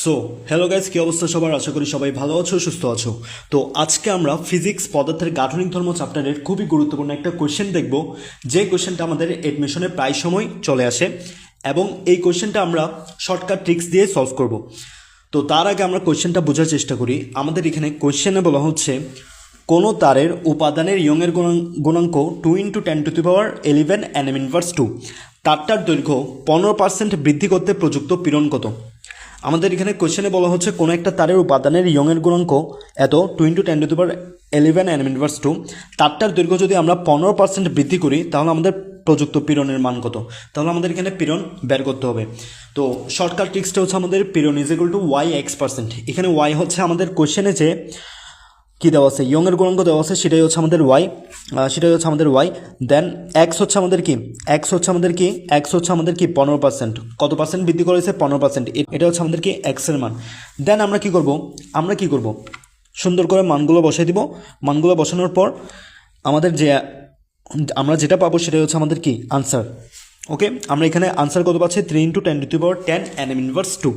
So hello guys, কি অবস্থা সবার? আশা করি সবাই ভালো আছো, সুস্থ আছো। তো আজকে আমরা ফিজিক্স পদার্থের গাঠনিক ধর্ম চ্যাপ্টারের খুবই গুরুত্বপূর্ণ একটা কোয়েশ্চেন দেখব, যে কোয়েশ্চেনটা আমাদের এডমিশনে প্রায় সময় চলে আসে এবং এই কোয়েশ্চেনটা আমরা শর্টকাট ট্রিক্স দিয়ে সলভ করব। তো তার আগে আমরা কোয়েশ্চেনটা বোঝার চেষ্টা করি। আমাদের এখানে কোয়েশ্চেনে বলা হচ্ছে কোনো তারের উপাদানের ইয়ংয়ের গুণাঙ্ক 2 × 10⁻11 nm/2, তারটার দৈর্ঘ্য 15% বৃদ্ধি করতে প্রযুক্ত পীড়ন কত? আমাদের এখানে কোয়েশ্চেনে বলা হচ্ছে কোনো একটা তারের উপাদানের ইয়ংয়ের গুণাঙ্ক এত 2 × 10⁻11 nm/2, তারটার দৈর্ঘ্য যদি আমরা 15% বৃদ্ধি করি তাহলে আমাদের প্রযুক্ত পীড়নের মান কত? তাহলে আমাদের এখানে পীড়ন বের করতে হবে। তো শর্টকাট ট্রিক্সটা হচ্ছে আমাদের পীড়ন = y(x%). এখানে y হচ্ছে আমাদের কোয়েশ্চেনে যে কী দেওয়া আছে, ইয়ংয়ের গুণাঙ্ক দেওয়া আছে, সেটাই হচ্ছে আমাদের ওয়াই। দেন এক্স হচ্ছে আমাদের কি, এক্স হচ্ছে আমাদের কি 15%। কত পার্সেন্ট বৃদ্ধি করেছে? 15%। এটা হচ্ছে আমাদের কি এক্সের মান। দেন আমরা কি করব, সুন্দর করে মানগুলো বসাই দিব। মানগুলো বসানোর পর আমরা যেটা পাবো সেটাই হচ্ছে আমাদের কি আনসার। ওকে, আমরা এখানে আনসার কত পাচ্ছি? 3 × 10⁻10 nm/2।